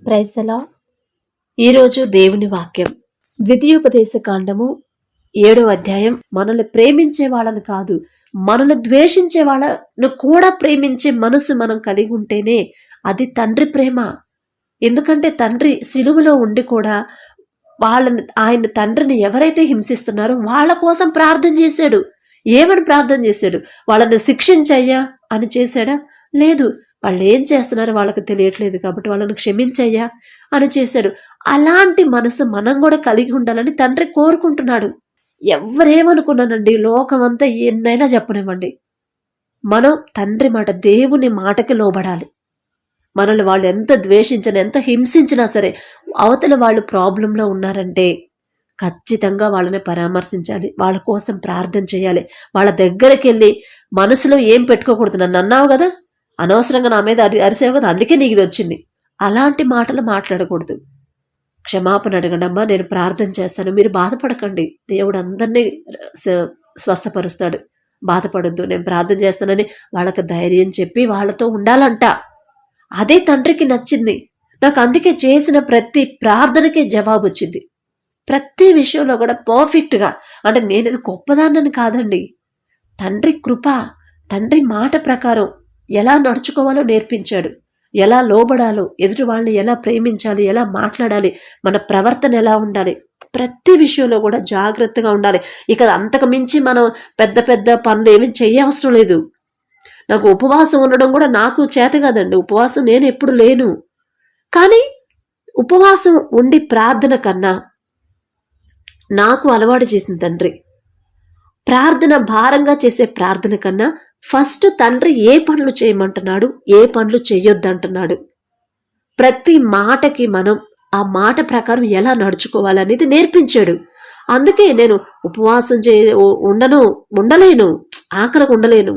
Praise the lord. ఈరోజు దేవుని వాక్యం ద్వితీయోపదేశ కాండము 7వ అధ్యాయం. మనల్ని ప్రేమించే వాళ్ళని కాదు, మనల్ని ద్వేషించే వాళ్ళను కూడా ప్రేమించే మనసు మనం కలిగి ఉంటేనే అది తండ్రి ప్రేమ. ఎందుకంటే తండ్రి సిలువలో ఉండి కూడా ఆయన తండ్రిని ఎవరైతే హింసిస్తున్నారో వాళ్ళ కోసం ప్రార్థన చేశాడు. ఏమని ప్రార్థన చేశాడు? వాళ్ళని శిక్షించయ్యా అని చేశాడా? లేదు. వాళ్ళు ఏం చేస్తున్నారో వాళ్ళకి తెలియట్లేదు కాబట్టి వాళ్ళని క్షమించయ్యా అని చేశాడు. అలాంటి మనసు మనం కూడా కలిగి ఉండాలని తండ్రి కోరుకుంటున్నాడు. ఎవరేమనుకున్నానండి, లోకం అంతా ఎన్నైనా చెప్పనివ్వండి, మనం తండ్రి మాట, దేవుని మాటకి లోబడాలి. మనల్ని వాళ్ళు ఎంత ద్వేషించినా, ఎంత హింసించినా సరే, అవతల వాళ్ళు ప్రాబ్లంలో ఉన్నారంటే ఖచ్చితంగా వాళ్ళని పరామర్శించాలి, వాళ్ళ కోసం ప్రార్థన చేయాలి. వాళ్ళ దగ్గరికి వెళ్ళి మనసులో ఏం పెట్టుకోకూడదు. నన్ను అన్నావు కదా, అనవసరంగా నా మీద అరిసేవు కదా, అందుకే నీకు ఇది వచ్చింది, అలాంటి మాటలు మాట్లాడకూడదు. క్షమాపణ అడగండి, అమ్మా నేను ప్రార్థన చేస్తాను, మీరు బాధపడకండి, దేవుడు అందరినీ స్వస్థపరుస్తాడు, బాధపడొద్దు, నేను ప్రార్థన చేస్తానని వాళ్ళకి ధైర్యం చెప్పి వాళ్ళతో ఉండాలంట. అదే తండ్రికి నచ్చింది. నాకు అందుకే చేసిన ప్రతి ప్రార్థనకే జవాబు వచ్చింది. ప్రతి విషయంలో కూడా పర్ఫెక్ట్గా, అంటే నేను ఇది గొప్పదాన్నని కాదండి, తండ్రి కృప, తండ్రి మాట ప్రకారం ఎలా నడుచుకోవాలో నేర్పించాడు, ఎలా లోబడాలో, ఎదుటి వాళ్ళని ఎలా ప్రేమించాలి, ఎలా మాట్లాడాలి, మన ప్రవర్తన ఎలా ఉండాలి, ప్రతి విషయంలో కూడా జాగ్రత్తగా ఉండాలి. ఇక అంతకు మించి మనం పెద్ద పెద్ద పనులు ఏమీ చేయవసరం లేదు. నాకు ఉపవాసం ఉండడం కూడా నాకు చేత కాదండి, ఉపవాసం నేను ఎప్పుడు లేను. కానీ ఉపవాసం ఉండి ప్రార్థన కన్నా నాకు అలవాటు చేసిన తండ్రి, ప్రార్థన భారంగా చేసే ప్రార్థన కన్నా ఫస్ట్ తండ్రి ఏ పనులు చేయమంటున్నాడు, ఏ పనులు చేయొద్దంటున్నాడు, ప్రతి మాటకి మనం ఆ మాట ప్రకారం ఎలా నడుచుకోవాలనేది నేర్పించాడు. అందుకే నేను ఉపవాసం ఉండలేను, ఆకలికి ఉండలేను.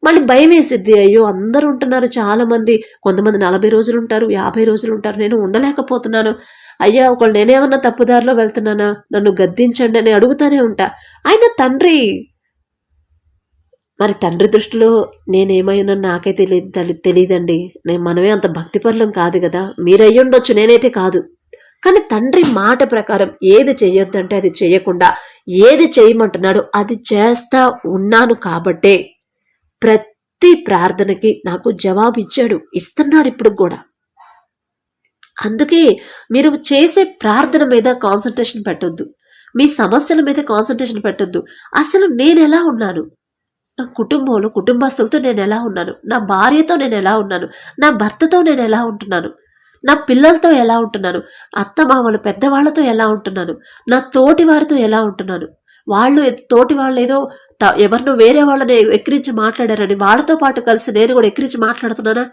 మళ్ళీ భయం వేసిద్ది, అయ్యో అందరూ ఉంటున్నారు, చాలా మంది, కొంతమంది 40 రోజులు ఉంటారు, 50 రోజులు ఉంటారు, నేను ఉండలేకపోతున్నాను, అయ్యా ఒకళ్ళు నేనేమన్నా తప్పుదారిలో వెళ్తున్నానా, నన్ను గద్దించండి అని అడుగుతానే ఉంటా. ఆయన తండ్రి, మరి తండ్రి దృష్టిలో నేనేమైనా నాకే తెలియదండి, మనమే అంత భక్తిపరులం కాదు కదా, మీరయ్యుండొచ్చు, నేనైతే కాదు. కానీ తండ్రి మాట ప్రకారం ఏది చెయ్యొద్దంటే అది చెయ్యకుండా, ఏది చేయమంటున్నాడో అది చేస్తా ఉన్నాను కాబట్టే ప్రతి ప్రార్థనకి నాకు జవాబు ఇస్తున్నాడు ఇప్పుడు కూడా. అందుకే మీరు చేసే ప్రార్థన మీద కాన్సన్ట్రేషన్ పెట్టొద్దు, మీ సమస్యల మీద కాన్సన్ట్రేషన్ పెట్టొద్దు. అసలు నేను ఎలా ఉన్నాను, నా కుటుంబంలో కుటుంబస్తులతో నేను ఎలా ఉన్నాను, నా భార్యతో నేను ఎలా ఉన్నాను, నా భర్తతో నేను ఎలా ఉంటున్నాను, నా పిల్లలతో ఎలా ఉంటున్నాను, అత్తమామలు పెద్దవాళ్లతో ఎలా ఉంటున్నాను, నా తోటి వారితో ఎలా ఉంటున్నాను. తోటి వాళ్ళు ఏదో ఎవరినో వేరే వాళ్ళని ఎక్కిరించి మాట్లాడారని వాళ్ళతో పాటు కలిసి నేను కూడా ఎక్కిరించి మాట్లాడుతున్నానా?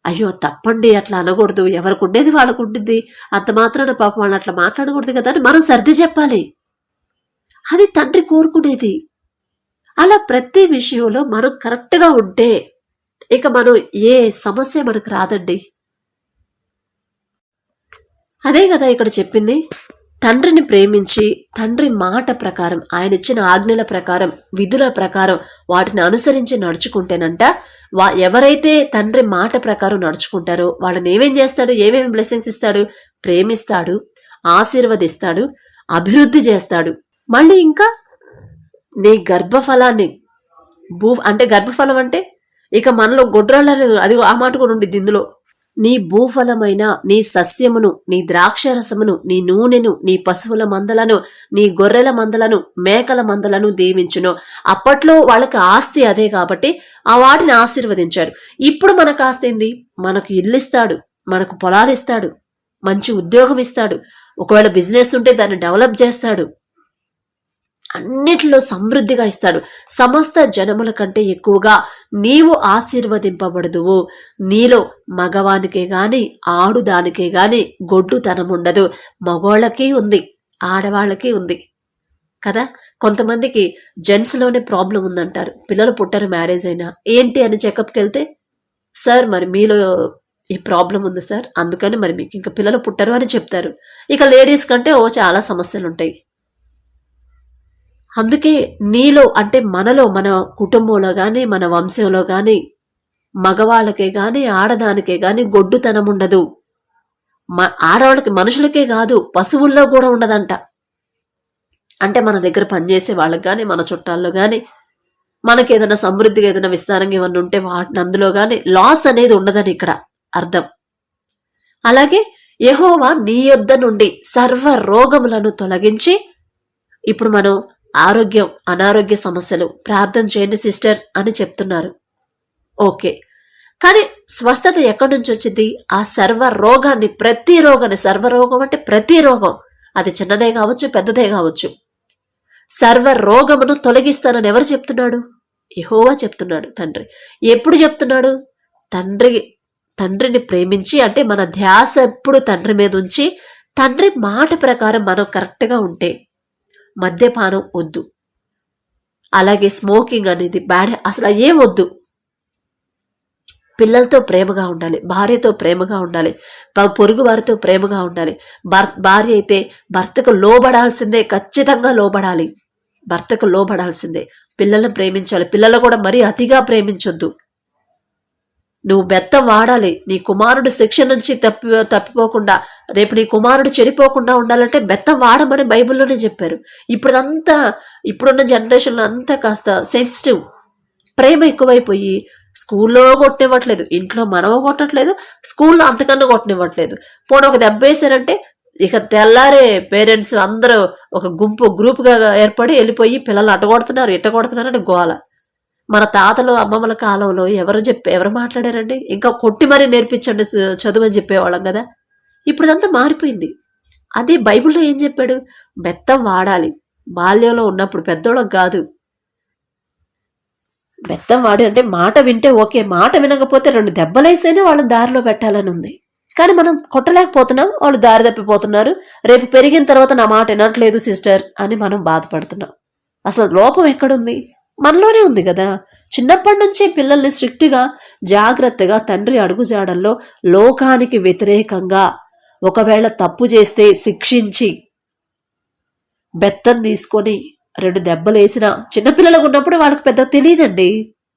అయ్యో తప్పండి, అట్లా అనకూడదు, ఎవరికి ఉండేది వాళ్ళకు ఉండింది, అంత మాత్రాన పాపం వాళ్ళు అట్లా మాట్లాడకూడదు కదా అని మనం సర్ది చెప్పాలి. అది తండ్రి కోరుకునేది. అలా ప్రతి విషయంలో మనం కరెక్ట్గా ఉంటే ఇక మనం ఏ సమస్య మనకు రాదండి. అదే కదా ఇక్కడ చెప్పింది, తండ్రిని ప్రేమించి తండ్రి మాట ప్రకారం, ఆయన ఇచ్చిన ఆజ్ఞల ప్రకారం, విధుల ప్రకారం వాటిని అనుసరించి నడుచుకుంటేనంట, ఎవరైతే తండ్రి మాట ప్రకారం నడుచుకుంటారో వాళ్ళని ఏమేం చేస్తాడు, ఏమేమి బ్లెస్సింగ్స్ ఇస్తాడు, ప్రేమిస్తాడు, ఆశీర్వదిస్తాడు, అభివృద్ధి చేస్తాడు. మళ్ళీ ఇంకా నీ గర్భఫలాన్ని అంటే గర్భఫలం అంటే ఇక మనలో గొడ్రాళ్ళని, అది ఆ మాట కూడా ఉండిద్ది ఇందులో. నీ భూఫలమైన నీ సస్యమును, నీ ద్రాక్షరసమును, నీ నూనెను, నీ పశువుల మందలను, నీ గొర్రెల మందలను, మేకల మందలను దీవించును. అప్పట్లో వాళ్ళకి ఆస్తి అదే కాబట్టి ఆ వాటిని ఆశీర్వదించారు. ఇప్పుడు మనకు ఆస్తి ఏంది? మనకు ఇల్లు ఇస్తాడు, మనకు పొలాలు ఇస్తాడు, మంచి ఉద్యోగం ఇస్తాడు, ఒకవేళ బిజినెస్ ఉంటే దాన్ని డెవలప్ చేస్తాడు, అన్నిటిలో సమృద్ధిగా ఇస్తాడు. సమస్త జనముల కంటే ఎక్కువగా నీవు ఆశీర్వదింపబడదువు. నీలో మగవానికే గాని ఆడుదానికే గాని గొడ్డుతనముండదు. మగోళ్ళకి ఉంది, ఆడవాళ్ళకి ఉంది కదా. కొంతమందికి జెంట్స్లోనే ప్రాబ్లం ఉందంటారు, పిల్లలు పుట్టరు మ్యారేజ్ అయినా. ఏంటి అని చెకప్కి వెళ్తే, సార్ మరి మీలో ఈ ప్రాబ్లం ఉంది సార్, అందుకని మరి మీకు ఇంకా పిల్లలు పుట్టరు అని చెప్తారు. ఇక లేడీస్ కంటే చాలా సమస్యలు ఉంటాయి. అందుకే నీలో అంటే మనలో, మన కుటుంబంలో కానీ మన వంశంలో కానీ మగవాళ్ళకే కానీ ఆడదానికే కానీ గొడ్డుతనం ఉండదు. ఆడవాళ్ళకి, మనుషులకే కాదు పశువుల్లో కూడా ఉండదంట. అంటే మన దగ్గర పనిచేసే వాళ్ళకి కానీ, మన చుట్టాల్లో కానీ, మనకి ఏదైనా సమృద్ధిగా ఏదైనా విస్తారంగా ఏమన్నా ఉంటే వాటిని అందులో కానీ లాస్ అనేది ఉండదని ఇక్కడ అర్థం. అలాగే యెహోవా నీ యొద్ద నుండి సర్వ రోగములను తొలగించి, ఇప్పుడు మనం అనారోగ్య సమస్యలు ప్రార్థన చేయండి సిస్టర్ అని చెప్తున్నారు. ఓకే, కానీ స్వస్థత ఎక్కడి నుంచి వచ్చింది? ఆ సర్వ రోగాన్ని, ప్రతి రోగాన్ని, సర్వరోగం అంటే ప్రతి రోగం, అది చిన్నదే కావచ్చు పెద్దదే కావచ్చు, సర్వ రోగమును తొలగిస్తానని ఎవరు చెప్తున్నాడు? యెహోవా చెప్తున్నాడు, తండ్రి. ఎప్పుడు చెప్తున్నాడు? తండ్రిని ప్రేమించి, అంటే మన ధ్యాస ఎప్పుడు తండ్రి మీద ఉంచి, తండ్రి మాట ప్రకారం మనం కరెక్ట్గా ఉంటే మద్యపానం వద్దు, అలాగే స్మోకింగ్ అనేది బ్యాడ్, అసలు ఏం వద్దు. పిల్లలతో ప్రేమగా ఉండాలి, భార్యతో ప్రేమగా ఉండాలి, పొరుగు వారితో ప్రేమగా ఉండాలి. భార్య అయితే భర్తకు లోబడాల్సిందే, ఖచ్చితంగా లోబడాలి, భర్తకు లోబడాల్సిందే. పిల్లలను ప్రేమించాలి, పిల్లలు కూడా మరీ అతిగా ప్రేమించొద్దు. నువ్వు బెత్తం వాడాలి, నీ కుమారుడు శిక్ష నుంచి తప్పిపోకుండా, రేపు నీ కుమారుడు చెడిపోకుండా ఉండాలంటే బెత్తం వాడమని బైబిల్లోనే చెప్పారు. ఇప్పుడున్న జనరేషన్లో అంతా కాస్త సెన్సిటివ్, ప్రేమ ఎక్కువైపోయి స్కూల్లో కొట్టనివ్వట్లేదు, ఇంట్లో మనవ కొట్టట్లేదు, స్కూల్లో అంతకన్నా కొట్టనివ్వట్లేదు. పోనీ ఒక దెబ్బ వేశారంటే ఇక తెల్లారే పేరెంట్స్ అందరూ ఒక గ్రూప్గా ఏర్పడి వెళ్ళిపోయి పిల్లలు అటగొడుతున్నారు ఇట్టగొడుతున్నారని గోల. మన తాతలు అమ్మమ్మల కాలంలో ఎవరు మాట్లాడారండి? ఇంకా కొట్టి మరీ నేర్పించండి చదువు అని చెప్పేవాళ్ళం కదా. ఇప్పుడంతా మారిపోయింది. అదే బైబిల్లో ఏం చెప్పాడు? బెత్తం వాడాలి, బాల్యంలో ఉన్నప్పుడు, పెద్దోళ్ళకి కాదు. బెత్తం వాడి అంటే మాట వింటే ఓకే, మాట వినకపోతే 2 దెబ్బలేసైనా వాళ్ళని దారిలో పెట్టాలని ఉంది. కానీ మనం కొట్టలేకపోతున్నాం, వాళ్ళు దారి తప్పిపోతున్నారు. రేపు పెరిగిన తర్వాత నా మాట వినట్లేదు సిస్టర్ అని మనం బాధపడుతున్నాం. అసలు లోపం ఎక్కడుంది? మనలోనే ఉంది కదా. చిన్నప్పటి నుంచి పిల్లల్ని స్ట్రిక్ట్గా, జాగ్రత్తగా తండ్రి అడుగుజాడల్లో లోకానికి వ్యతిరేకంగా ఒకవేళ తప్పు చేస్తే శిక్షించి, బెత్తం తీసుకొని 2 దెబ్బలు వేసినా, చిన్నపిల్లలకు ఉన్నప్పుడు వాళ్ళకి పెద్ద తెలియదండి.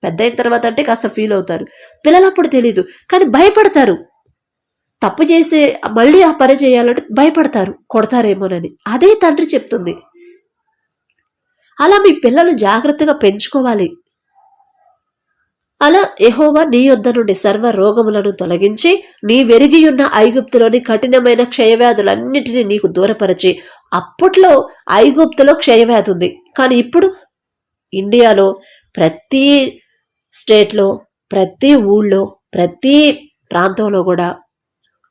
పెద్ద అయిన తర్వాత అంటే కాస్త ఫీల్ అవుతారు, పిల్లలప్పుడు తెలీదు. కానీ భయపడతారు, తప్పు చేస్తే మళ్ళీ ఆ పని చేయాలంటే భయపడతారు, కొడతారేమోనని. అదే తండ్రి చెప్తుంది. అలా మీ పిల్లలు జాగ్రత్తగా పెంచుకోవాలి. అలా యెహోవా నీ యొద్ద నుండి సర్వ రోగములను తొలగించి, నీ వెరిగియున్న ఐగుప్తులోని కఠినమైన క్షయవ్యాధులన్నిటినీ నీకు దూరపరిచి. అప్పట్లో ఐగుప్తులో క్షయవ్యాధి ఉంది, కానీ ఇప్పుడు ఇండియాలో ప్రతి స్టేట్లో, ప్రతి ఊళ్ళో, ప్రతి ప్రాంతంలో కూడా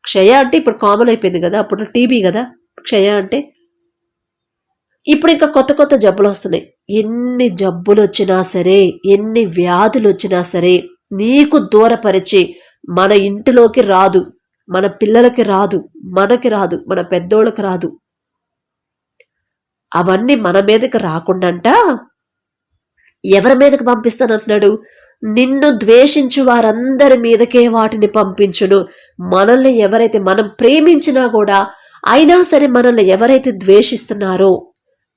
క్షయ అంటే ఇప్పుడు కామన్ అయిపోయింది కదా. అప్పుడు టీబీ కదా క్షయ అంటే. ఇప్పుడు ఇంకా కొత్త కొత్త జబ్బులు వస్తున్నాయి. ఎన్ని జబ్బులు వచ్చినా సరే, ఎన్ని వ్యాధులు వచ్చినా సరే నీకు దూరపరిచి, మన ఇంటిలోకి రాదు, మన పిల్లలకి రాదు, మనకి రాదు, మన పెద్దోళ్ళకి రాదు. అవన్నీ మన మీదకి రాకుండాంట ఎవరి మీదకి పంపిస్తానంటున్నాడు? నిన్ను ద్వేషించు వారందరి మీదకే వాటిని పంపించును. మనల్ని ఎవరైతే మనం ప్రేమించినా కూడా, అయినా సరే మనల్ని ఎవరైతే ద్వేషిస్తున్నారో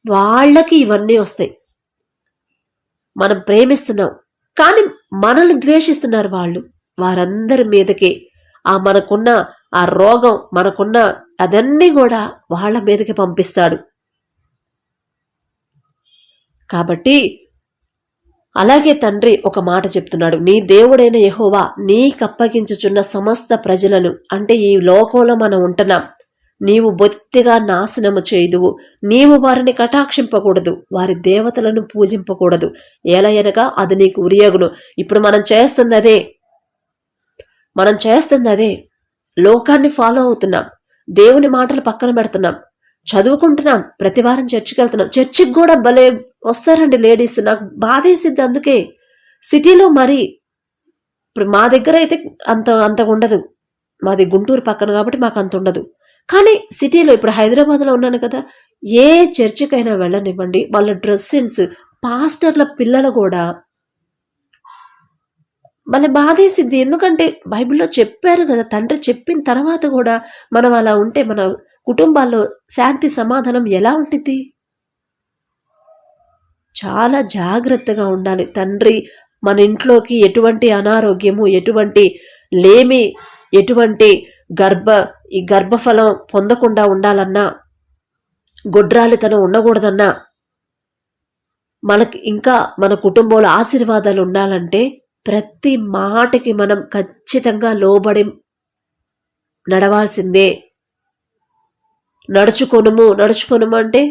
వాళ్ళకి ఇవన్నీ వస్తాయి. మనం ప్రేమిస్తున్నాం కానీ మనల్ని ద్వేషిస్తున్నారు వాళ్ళు, వారందరి మీదకి మనకున్న ఆ రోగం, మనకున్న అదన్నీ కూడా వాళ్ళ మీదకి పంపిస్తాడు. కాబట్టి అలాగే తండ్రి ఒక మాట చెప్తున్నాడు, నీ దేవుడైన యెహోవా నీకప్పగించుచున్న సమస్త ప్రజలను, అంటే ఈ లోకంలో మనం ఉంటున్నాం, నీవు బొత్తిగా నాశనము చేయుదువు. నీవు వారిని కటాక్షింపకూడదు, వారి దేవతలను పూజింపకూడదు. ఎలయనగా అది నీకు ఉరియగును. ఇప్పుడు మనం చేస్తుంది అదే. లోకాన్ని ఫాలో అవుతున్నాం, దేవుని మాటలు పక్కన పెడుతున్నాం, చదువుకుంటున్నాం, ప్రతి వారం చర్చికి వెళ్తున్నాం. చర్చికి కూడా భలే వస్తారండి లేడీస్, నాకు బాధేసిద్ది. అందుకే సిటీలో మరి ఇప్పుడు మా దగ్గర అయితే అంత ఉండదు, మాది గుంటూరు పక్కన కాబట్టి మాకు అంత ఉండదు. కానీ సిటీలో ఇప్పుడు హైదరాబాద్లో ఉన్నాను కదా, ఏ చర్చికైనా వెళ్ళనివ్వండి, వాళ్ళ డ్రెస్ సెన్స్, పాస్టర్ల పిల్లలు కూడా భలే బాధేసిద్ది. ఎందుకంటే బైబిల్లో చెప్పారు కదా, తండ్రి చెప్పిన తర్వాత కూడా మనం అలా ఉంటే మన కుటుంబాల్లో శాంతి సమాధానం ఎలా ఉంటుంది? చాలా జాగ్రత్తగా ఉండాలి. తండ్రి మన ఇంట్లోకి ఎటువంటి అనారోగ్యము, ఎటువంటి లేమి, ఎటువంటి ఈ గర్భఫలం పొందకుండా ఉండాలన్నా, గొడ్రాలితనం ఉండకూడదన్నా, మనకి ఇంకా మన కుటుంబంలో ఆశీర్వాదాలు ఉండాలంటే ప్రతి మాటకి మనం ఖచ్చితంగా లోబడి నడవాల్సిందే. నడుచుకొనుము అంటే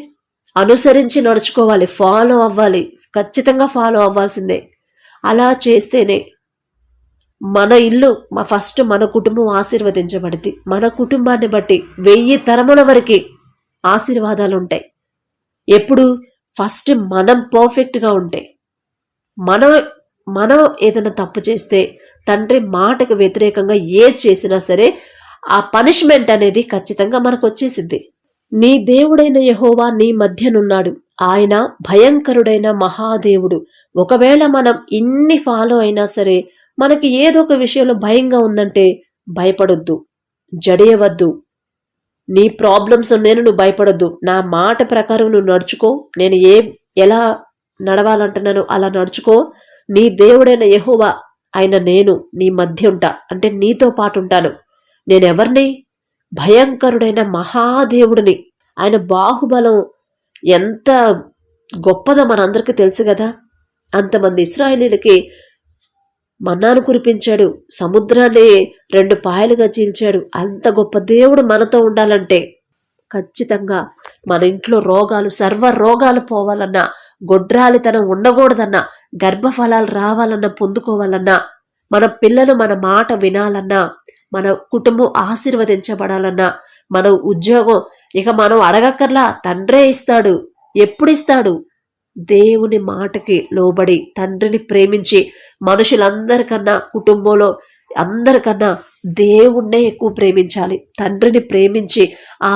అనుసరించి నడుచుకోవాలి, ఫాలో అవ్వాలి, ఖచ్చితంగా ఫాలో అవ్వాల్సిందే. అలా చేస్తేనే మన ఇల్లు ఫస్ట్ మన కుటుంబం ఆశీర్వదించబడింది. మన కుటుంబాన్ని బట్టి 1000 తరముల వరకు ఆశీర్వాదాలు ఉంటాయి. ఎప్పుడు ఫస్ట్ మనం పర్ఫెక్ట్గా ఉంటే. మనం ఏదైనా తప్పు చేస్తే తండ్రి మాటకు వ్యతిరేకంగా ఏది చేసినా సరే ఆ పనిష్మెంట్ అనేది ఖచ్చితంగా మనకు వచ్చేసిద్ది. నీ దేవుడైన యెహోవా నీ మధ్యనున్నాడు, ఆయన భయంకరుడైన మహాదేవుడు. ఒకవేళ మనం ఇన్ని ఫాలో అయినా సరే మనకి ఏదో ఒక విషయంలో భయంగా ఉందంటే భయపడొద్దు, జడియవద్దు. నీ ప్రాబ్లమ్స్ నువ్వు భయపడొద్దు. నా మాట ప్రకారం నువ్వు నడుచుకో. నేను ఎలా నడవాలంటున్నాను అలా నడుచుకో. నీ దేవుడైన యెహోవా ఆయన నేను నీ మధ్య ఉంటా, అంటే నీతో పాటు ఉంటాను. నేనెవర్ని? భయంకరుడైన మహాదేవుడిని. ఆయన బాహుబలం ఎంత గొప్పదో మనందరికీ తెలుసు కదా. అంతమంది ఇశ్రాయేలీలకి మన్నాను కురిపించాడు, సముద్రాన్ని 2 పాయలుగా చీల్చాడు. అంత గొప్ప దేవుడు మనతో ఉండాలంటే ఖచ్చితంగా మన ఇంట్లో సర్వ రోగాలు పోవాలన్నా, గొడ్రాలితనం ఉండకూడదన్నా, గర్భఫలాలు రావాలన్నా, పొందుకోవాలన్నా, మన పిల్లలు మన మాట వినాలన్నా, మన కుటుంబం ఆశీర్వదించబడాలన్నా, మన ఉద్యోగం ఇక మనం అడగక్కర్లా, తండ్రే ఇస్తాడు. ఎప్పుడు ఇస్తాడు? దేవుని మాటకి లోబడి తండ్రిని ప్రేమించి, మనుషులందరికన్నా కుటుంబంలో అందరికన్నా దేవుణ్ణే ఎక్కువ ప్రేమించాలి. తండ్రిని ప్రేమించి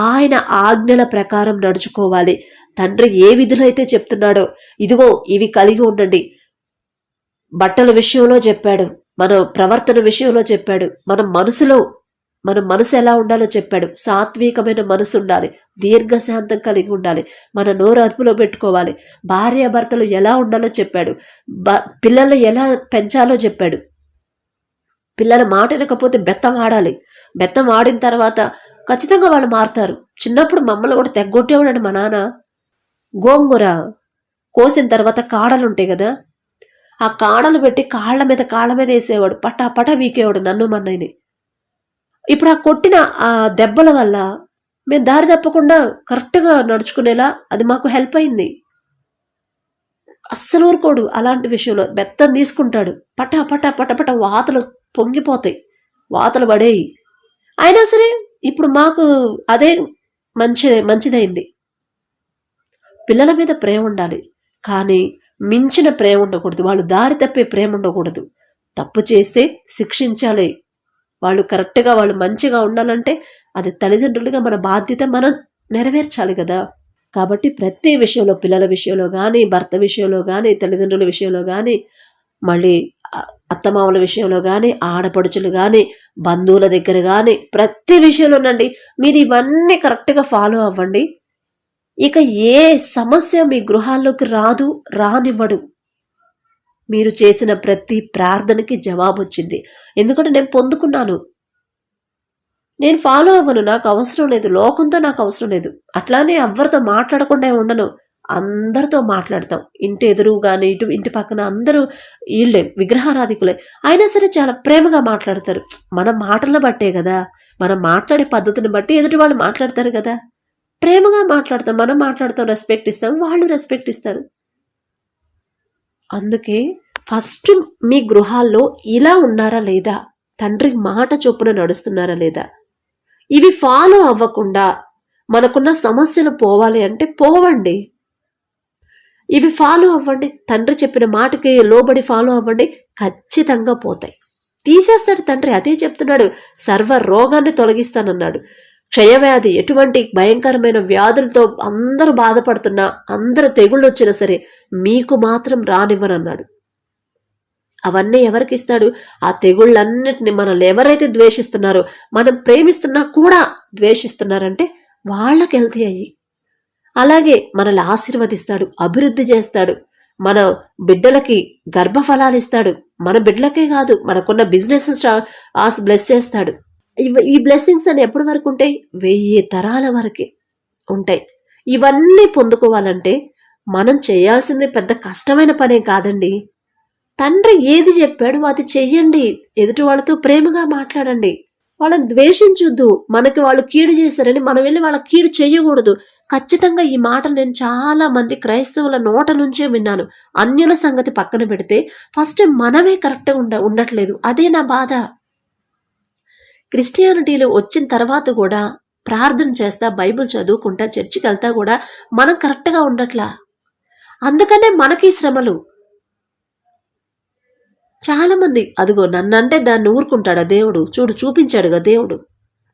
ఆయన ఆజ్ఞల ప్రకారం నడుచుకోవాలి. తండ్రి ఏ విధులైతే చెప్తున్నాడో, ఇదిగో ఇవి కలిగి ఉండండి, బట్టల విషయంలో చెప్పాడు, మన ప్రవర్తన విషయంలో చెప్పాడు, మన మనసు ఎలా ఉండాలో చెప్పాడు. సాత్వికమైన మనసు ఉండాలి, దీర్ఘశాంతం కలిగి ఉండాలి, మన నోరు అదుపులో పెట్టుకోవాలి, భార్యాభర్తలు ఎలా ఉండాలో చెప్పాడు, పిల్లలు ఎలా పెంచాలో చెప్పాడు. పిల్లల మాట వినకపోతే బెత్తం ఆడాలి. బెత్తం ఆడిన తర్వాత ఖచ్చితంగా వాళ్ళు మారుతారు. చిన్నప్పుడు మమ్మల్ని కూడా తెగ్గొట్టేవాడండి మా నాన్న. గోంగూర కోసిన తర్వాత కాడలు ఉంటాయి కదా, ఆ కాడలు పెట్టి కాళ్ళ మీద వేసేవాడు, పటా వీకేవాడు నన్ను మన్నయ్యని. ఇప్పుడు ఆ కొట్టిన ఆ దెబ్బల వల్ల మేము దారి తప్పకుండా కరెక్ట్గా నడుచుకునేలా అది మాకు హెల్ప్ అయింది. అస్సలు ఊరుకోడు అలాంటి విషయంలో. బెత్తం తీసుకుంటాడు, పట వాతలు పొంగిపోతాయి, వాతలు పడేయి. అయినా సరే ఇప్పుడు మాకు అదే మంచిదైంది. పిల్లల మీద ప్రేమ ఉండాలి, కానీ మించిన ప్రేమ ఉండకూడదు. వాళ్ళు దారి తప్పే ప్రేమ ఉండకూడదు. తప్పు చేస్తే శిక్షించాలి. వాళ్ళు కరెక్ట్గా వాళ్ళు మంచిగా ఉండాలంటే అది తల్లిదండ్రులుగా మన బాధ్యత, మనం నెరవేర్చాలి కదా. కాబట్టి ప్రతి విషయంలో, పిల్లల విషయంలో కానీ, భర్త విషయంలో కానీ, తల్లిదండ్రుల విషయంలో కానీ, మళ్ళీ అత్తమామల విషయంలో కానీ, ఆడపడుచులు కానీ, బంధువుల దగ్గర కానీ, ప్రతి విషయంలోనండి మీరు ఇవన్నీ కరెక్ట్గా ఫాలో అవ్వండి. ఇక ఏ సమస్య మీ గృహాల్లోకి రానివ్వడు. మీరు చేసిన ప్రతి ప్రార్థనకి జవాబు వచ్చింది. ఎందుకంటే నేను పొందుకున్నాను. నేను ఫాలో అవ్వను, నాకు అవసరం లేదు, లోకంతో నాకు అవసరం లేదు. అట్లానే ఎవరితో మాట్లాడకుండా ఉండను, అందరితో మాట్లాడతాం. ఇంటి ఎదురు కానీ ఇంటి పక్కన అందరూ వీళ్ళే విగ్రహారాధికులే, అయినా సరే చాలా ప్రేమగా మాట్లాడతారు. మన మాటలను బట్టే కదా, మనం మాట్లాడే పద్ధతిని బట్టి ఎదుటి వాళ్ళు మాట్లాడతారు కదా. ప్రేమగా మాట్లాడతాం, మనం మాట్లాడతాం, రెస్పెక్ట్ ఇస్తాం, వాళ్ళు రెస్పెక్ట్ ఇస్తారు. అందుకే ఫస్ట్ మీ గృహాల్లో ఇలా ఉన్నారా లేదా, తండ్రి మాట చొప్పున నడుస్తున్నారా లేదా, ఇవి ఫాలో అవ్వకుండా మనకున్న సమస్యలు పోవాలి అంటే పోవండి. ఇవి ఫాలో అవ్వండి, తండ్రి చెప్పిన మాటకి లోబడి ఫాలో అవ్వండి, ఖచ్చితంగా పోతాయి. తీసేస్తాడు తండ్రి, అదే చెప్తున్నాడు. సర్వ రోగాన్ని తొలగిస్తానన్నాడు. క్షయవ్యాధి, ఎటువంటి భయంకరమైన వ్యాధులతో అందరూ బాధపడుతున్నా, అందరూ తెగుళ్ళు వచ్చినా సరే మీకు మాత్రం రానివ్వనన్నాడు. అవన్నీ ఎవరికి ఇస్తాడు? ఆ తెగుళ్ళన్నిటిని మనల్ని ఎవరైతే ద్వేషిస్తున్నారో, మనం ప్రేమిస్తున్నా కూడా ద్వేషిస్తున్నారంటే వాళ్ళకి హెల్తీ అయ్యి, అలాగే మనల్ని ఆశీర్వదిస్తాడు, అభివృద్ధి చేస్తాడు, మన బిడ్డలకి గర్భఫలాలు ఇస్తాడు. మన బిడ్డలకే కాదు, మనకున్న బిజినెస్ బ్లెస్ చేస్తాడు. ఈ బ్లెస్సింగ్స్ అని ఎప్పటి వరకు ఉంటాయి? 1000 తరాల వరకే ఉంటాయి. ఇవన్నీ పొందుకోవాలంటే మనం చేయాల్సింది పెద్ద కష్టమైన పనే కాదండి. తండ్రి ఏది చెప్పాడో అది చెయ్యండి. ఎదుటి వాళ్ళతో ప్రేమగా మాట్లాడండి. వాళ్ళని ద్వేషించొద్దు. మనకి వాళ్ళు కీడు చేశారని మనం వెళ్ళి వాళ్ళకి కీడు చేయకూడదు. ఖచ్చితంగా ఈ మాటలు నేను చాలా మంది క్రైస్తవుల నోట నుంచే విన్నాను. అన్యుల సంగతి పక్కన పెడితే ఫస్ట్ మనమే కరెక్ట్గా ఉండట్లేదు. అదే నా బాధ. క్రిస్టియానిటీలో వచ్చిన తర్వాత కూడా ప్రార్థన చేస్తా, బైబిల్ చదువుకుంటా, చర్చికి వెళ్తా కూడా మనం కరెక్ట్గా ఉండట్లా. అందుకనే మనకి శ్రమలు. చాలా మంది అదిగో నన్నంటే దాన్ని ఊరుకుంటాడా దేవుడు? చూడు చూపించాడుగా దేవుడు.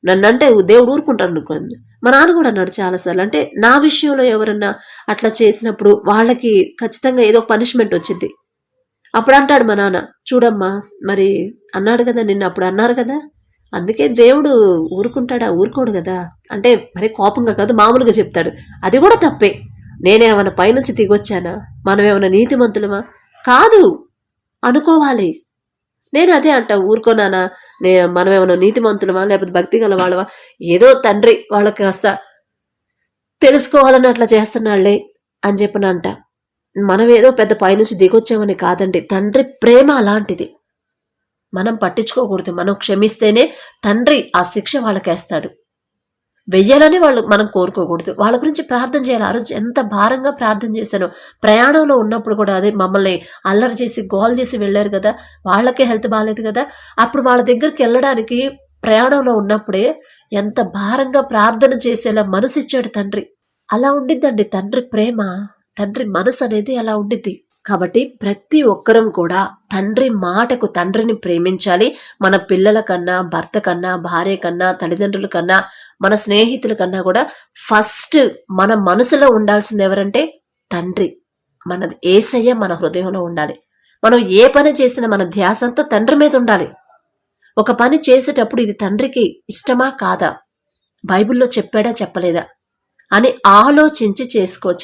నన్నంటే దేవుడు ఊరుకుంటాడు అనుకోండి. మా నాన్న కూడా అన్నాడు చాలాసార్లు. అంటే నా విషయంలో ఎవరన్నా అట్లా చేసినప్పుడు వాళ్ళకి ఖచ్చితంగా ఏదో పనిష్మెంట్ వచ్చింది. అప్పుడు అంటాడు మా నాన్న, చూడమ్మా మరి అన్నాడు కదా నిన్ను, అప్పుడు అన్నారు కదా, అందుకే దేవుడు ఊరుకుంటాడా? ఊరుకోడు కదా. అంటే మరి కోపంగా కాదు, మామూలుగా చెప్తాడు. అది కూడా తప్పే. నేనేమన్నా పైనుంచి దిగొచ్చానా? మనమేమన్నా నీతిమంతులమా? కాదు అనుకోవాలి. నేను అదే అంటా, ఊరుకోనానా మనమేమన్నా నీతిమంతులమా లేకపోతే భక్తి గల వాళ్ళవా? ఏదో తండ్రి వాళ్ళకి కాస్త తెలుసుకోవాలని అట్లా చేస్తున్నాళ్లే అని చెప్పినంట. మనం ఏదో పెద్ద పైనుంచి దిగొచ్చామని కాదండి. తండ్రి ప్రేమ అలాంటిది. మనం పట్టించుకోకూడదు. మనం క్షమిస్తేనే తండ్రి ఆ శిక్ష వాళ్ళకేస్తాడు. వెయ్యాలని మనం కోరుకోకూడదు. వాళ్ళ గురించి ప్రార్థన చేయాలి. ఆ రోజు ఎంత భారంగా ప్రార్థన చేశానో. ప్రయాణంలో ఉన్నప్పుడు కూడా అదే మమ్మల్ని అల్లరి చేసి గోల్ చేసి వెళ్ళారు కదా, వాళ్ళకే హెల్త్ బాగాలేదు కదా, అప్పుడు వాళ్ళ దగ్గరికి వెళ్ళడానికి ప్రయాణంలో ఉన్నప్పుడే ఎంత భారంగా ప్రార్థన చేసేలా మనసు ఇచ్చాడు తండ్రి. అలా ఉండిద్దండి తండ్రి ప్రేమ, తండ్రి మనసు అనేది అలా ఉండిద్ది. కాబట్టి ప్రతి ఒక్కరం కూడా తండ్రి మాటకు తండ్రిని ప్రేమించాలి. మన పిల్లల కన్నా, భర్త కన్నా, భార్య కన్నా, తల్లిదండ్రుల కన్నా, మన స్నేహితుల కన్నా కూడా ఫస్ట్ మన మనసులో ఉండాల్సింది ఎవరంటే తండ్రి. మనది యేసయ్య మన హృదయంలో ఉండాలి. మనం ఏ పని చేసినా మన ధ్యాస అంతా తండ్రి మీద ఉండాలి. ఒక పని చేసేటప్పుడు ఇది తండ్రికి ఇష్టమా కాదా, బైబిల్లో చెప్పాడా చెప్పలేదా అని ఆలోచించి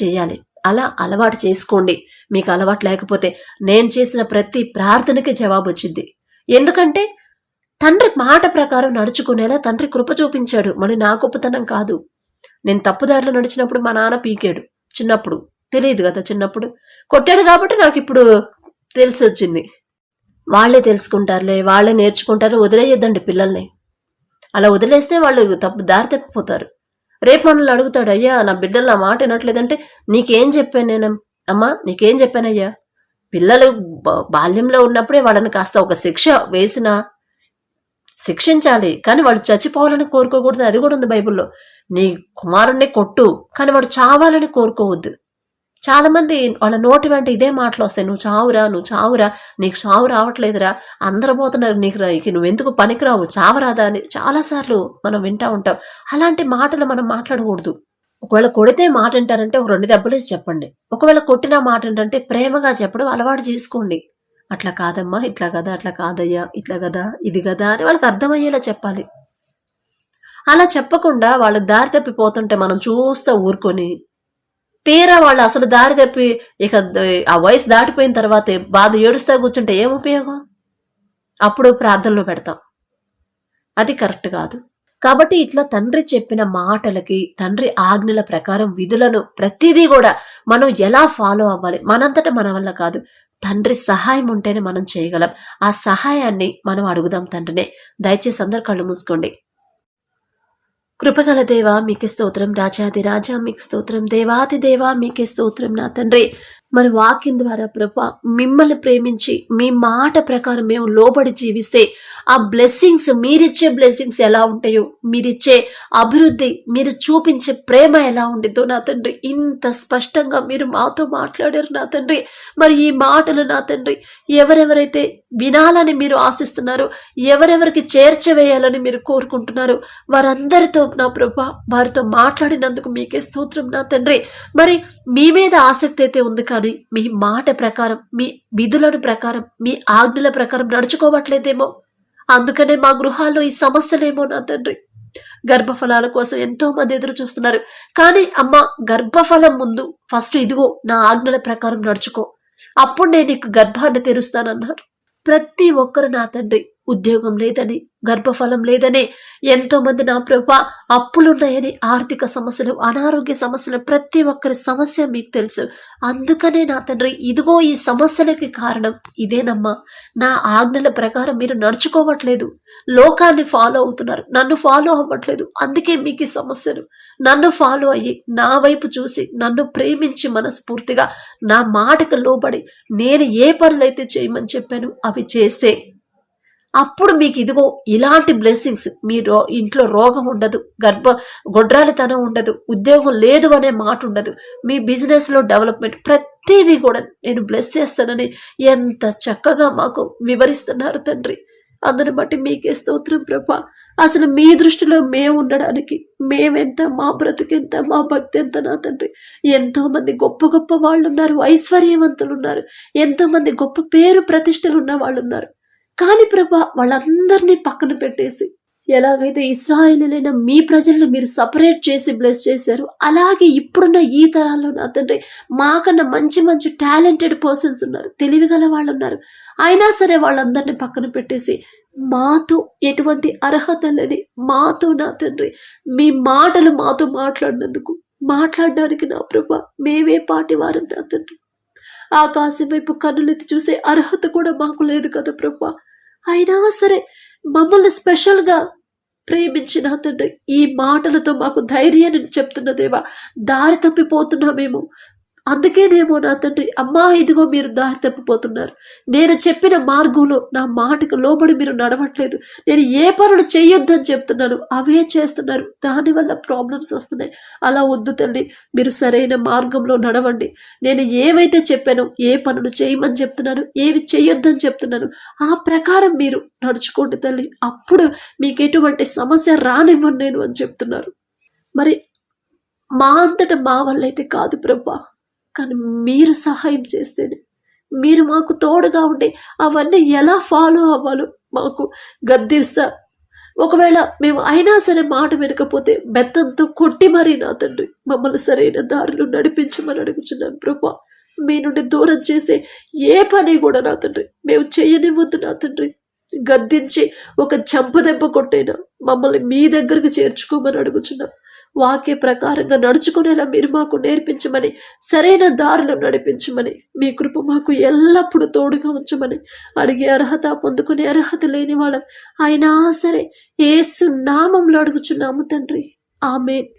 చేయాలి. అలా అలవాటు చేసుకోండి. మీకు అలవాటు లేకపోతే నేను చేసిన ప్రతి ప్రార్థనకి జవాబు వచ్చింది. ఎందుకంటే తండ్రి మాట ప్రకారం నడుచుకునేలా తండ్రి కృప చూపించాడు. మరి నా గొప్పతనం కాదు. నేను తప్పుదారిలో నడిచినప్పుడు మా నాన్న పీకాడు. చిన్నప్పుడు తెలియదు కదా, చిన్నప్పుడు కొట్టాడు కాబట్టి నాకు ఇప్పుడు తెలిసి వచ్చింది. వాళ్ళే తెలుసుకుంటారులే, వాళ్ళే నేర్చుకుంటారు. వదిలేయొద్దండి పిల్లల్ని. అలా వదిలేస్తే వాళ్ళు దారి తప్పిపోతారు. రేపు మనల్ని అడుగుతాడు, అయ్యా నా బిడ్డలు నా మాట వినట్లేదంటే నీకేం చెప్పాను నేను? అమ్మా నీకేం చెప్పానయ్యా? పిల్లలు బాల్యంలో ఉన్నప్పుడే వాళ్ళని కాస్త ఒక శిక్ష వేసినా శిక్షించాలి, కానీ వాడు చచ్చిపోవాలని కోరుకోకూడదు. అది కూడా ఉంది బైబిల్లో. నీ కుమారుణ్ణి కొట్టు, కానీ వాడు చావాలని కోరుకోవద్దు. చాలా మంది వాళ్ళ నోటి వెంట ఇదే మాటలు వస్తాయి, నువ్వు చావురా, నీకు చావు రావట్లేదురా, అందరు పోతున్నారు, నీకు నువ్వెందుకు పనికిరావు, చావరాదా అని చాలాసార్లు మనం వింటా ఉంటాం. అలాంటి మాటలు మనం మాట్లాడకూడదు. ఒకవేళ కొడితే మాట అంటారంటే ఒక 2 దెబ్బలేసి చెప్పండి. ఒకవేళ కొట్టిన మాట ఏంటంటే ప్రేమగా చెప్పడం అలవాటు చేసుకోండి. అట్లా కాదమ్మా, ఇట్లా కదా, అట్లా కాదయ్యా, ఇట్లా కదా, ఇది కదా అని వాళ్ళకి అర్థమయ్యేలా చెప్పాలి. అలా చెప్పకుండా వాళ్ళు దారి తప్పిపోతుంటే మనం చూస్తూ ఊరుకొని, తీరా వాళ్ళు అసలు దారి తప్పి ఇక ఆ వయసు దాటిపోయిన తర్వాతే బాధ ఏడుస్తా కూర్చుంటే ఏం ఉపయోగం? అప్పుడు ప్రార్థనలో పెడతాం. అది కరెక్ట్ కాదు. కాబట్టి ఇట్లా తండ్రి చెప్పిన మాటలకి, తండ్రి ఆజ్ఞల ప్రకారం విధులను ప్రతిదీ కూడా మనం ఎలా ఫాలో అవ్వాలి, మనంతటా మన వల్ల కాదు. తండ్రి సహాయం ఉంటేనే మనం చేయగలం. ఆ సహాయాన్ని మనం అడుగుదాం తండ్రినే. దయచేసి అందరు కళ్ళు మూసుకోండి. కృపగల దేవా మీకే స్తోత్రం, రాజాది రాజా మీకు స్తోత్రం, దేవాది దేవా మీకే స్తోత్రం నా తండ్రి. మరి వాక్యం ద్వారా ప్రభా మిమ్మల్ని ప్రేమించి మీ మాట ప్రకారం మేము లోబడి జీవిస్తే ఆ బ్లెస్సింగ్స్, మీరిచ్చే బ్లెస్సింగ్స్ ఎలా ఉంటాయో, మీరిచ్చే అభివృద్ధి, మీరు చూపించే ప్రేమ ఎలా ఉండిద్దో నా తండ్రి, ఇంత స్పష్టంగా మీరు మాతో మాట్లాడారు నా తండ్రి. మరి ఈ మాటలు నా తండ్రి ఎవరెవరైతే వినాలని మీరు ఆశిస్తున్నారో, ఎవరెవరికి చేర్చవేయాలని మీరు కోరుకుంటున్నారో వారందరితో నా ప్రభా వారితో మాట్లాడినందుకు మీకే స్తోత్రం నా తండ్రి. మరి మీ మీద ఆసక్తి అయితే ఉంది, కానీ మీ మాట ప్రకారం, మీ విధుల ప్రకారం, మీ ఆజ్ఞల ప్రకారం నడుచుకోవట్లేదేమో. అందుకనే మా గృహాల్లో ఈ సమస్యలేమో నా తండ్రి. గర్భఫలాల కోసం ఎంతో మంది ఎదురు చూస్తున్నారు, కానీ అమ్మ గర్భఫలం ముందు ఫస్ట్ ఇదిగో నా ఆజ్ఞల ప్రకారం నడుచుకో, అప్పుడు నేను నీకు గర్భాన్ని తెరుస్తానన్నారు. ప్రతి ఒక్కరు నా తండ్రి ఉద్యోగం లేదని, గర్భఫలం లేదని, ఎంతో మంది నా ప్రభా అప్పులున్నాయని, ఆర్థిక సమస్యలు, అనారోగ్య సమస్యలు, ప్రతి ఒక్కరి సమస్య మీకు తెలుసు. అందుకనే నా తండ్రి ఇదిగో ఈ సమస్యలకి కారణం ఇదేనమ్మా. నా ఆజ్ఞల ప్రకారం మీరు నడుచుకోవట్లేదు, లోకాన్ని ఫాలో అవుతున్నారు, నన్ను ఫాలో అవ్వట్లేదు. అందుకే మీకు ఈ సమస్యలు. నన్ను ఫాలో అయ్యి, నా వైపు చూసి, నన్ను ప్రేమించి మనస్ఫూర్తిగా నా మాటకు లోబడి నేను ఏ పనులైతే చేయమని చెప్పాను అవి చేస్తే అప్పుడు మీకు ఇదిగో ఇలాంటి బ్లెస్సింగ్స్. మీ ఇంట్లో రోగం ఉండదు, గొడ్రాలితనం ఉండదు, ఉద్యోగం లేదు అనే మాట ఉండదు, మీ బిజినెస్లో డెవలప్మెంట్ ప్రతిదీ కూడా నేను బ్లెస్ చేస్తానని ఎంత చక్కగా మాకు వివరిస్తున్నారు తండ్రి. అందుని బట్టి మీకే స్తోత్రం ప్రభా. అసలు మీ దృష్టిలో మేము ఉండడానికి మేమెంత, మా బ్రతుకెంత, మా భక్తి ఎంత నా తండ్రి. ఎంతో మంది గొప్ప గొప్ప వాళ్ళు ఉన్నారు, ఐశ్వర్యవంతులు ఉన్నారు, ఎంతో మంది గొప్ప పేరు ప్రతిష్టలు ఉన్న వాళ్ళు ఉన్నారు. కానీ ప్రభా వాళ్ళందరినీ పక్కన పెట్టేసి ఎలాగైతే ఇశ్రాయేలీయులైన మీ ప్రజలను మీరు సపరేట్ చేసి బ్లెస్ చేశారు, అలాగే ఇప్పుడున్న ఈ తరాల్లో నా తండ్రి మాకన్నా మంచి మంచి టాలెంటెడ్ పర్సన్స్ ఉన్నారు, తెలివిగల వాళ్ళు ఉన్నారు. అయినా సరే వాళ్ళందరినీ పక్కన పెట్టేసి మాతో ఎటువంటి అర్హత లేని మాతో నా తండ్రి మీ మాటలు మాతో మాట్లాడడానికి నా ప్రభా మేమే పాటివారు నా తండ్రి. ఆకాశం వైపు కన్నులెత్తి చూసే అర్హత కూడా మాకు లేదు కదా ప్రభా. అయినా సరే మమ్మల్ని స్పెషల్గా ప్రేమించిన తండ్రి ఈ మాటలతో మాకు ధైర్యాన్ని చెప్తున్న దేవా. దారి తప్పిపోతున్నామేమో, అందుకేనేమో నా తండ్రి అమ్మా ఇదిగో మీరు దారి తప్పిపోతున్నారు, నేను చెప్పిన మార్గంలో నా మాటకు లోబడి మీరు నడవట్లేదు, నేను ఏ పనులు చేయొద్దని చెప్తున్నాను అవే చేస్తున్నారు, దానివల్ల ప్రాబ్లమ్స్ వస్తున్నాయి. అలా వద్దు తల్లి, మీరు సరైన మార్గంలో నడవండి. నేను ఏవైతే చెప్పానో, ఏ పనులు చేయమని చెప్తున్నాను, ఏవి చేయొద్దని చెప్తున్నాను ఆ ప్రకారం మీరు నడుచుకోండి తల్లి. అప్పుడు మీకు ఎటువంటి సమస్య రానివ్వను నేను అని చెప్తున్నారు. మరి మా అంతటా మా వల్ల అయితే కాదు ప్రభా, కానీ మీరు సహాయం చేస్తేనే, మీరు మాకు తోడుగా ఉండి అవన్నీ ఎలా ఫాలో అవ్వాలో మాకు గద్దిస్తా. ఒకవేళ మేము అయినా సరే మాట వినకపోతే బెత్తంతో కొట్టి మరీ నా తండ్రి మమ్మల్ని సరైన దారిలో నడిపించమని అడుగుచున్నాను ప్రభా. మీ నుండి దూరం చేసే ఏ పని కూడా నా తండ్రి మేము చేయనివ్వద్దు నా తండ్రి. గద్దించి ఒక చెంపదెబ్బ కొట్టైనా మమ్మల్ని మీ దగ్గరకు చేర్చుకోమని అడుగుచున్నాం. వాక్య ప్రకారంగా నడుచుకునేలా మీరు మాకు నేర్పించమని, సరైన దారిలో నడిపించమని, మీ కృప మాకు ఎల్లప్పుడూ తోడుగా ఉంచమని అడిగే అర్హత, పొందుకునే అర్హత లేని వాళ్ళం అయినా సరే యేసు నామంలో అడుగుచున్నాము తండ్రి. ఆమేన్.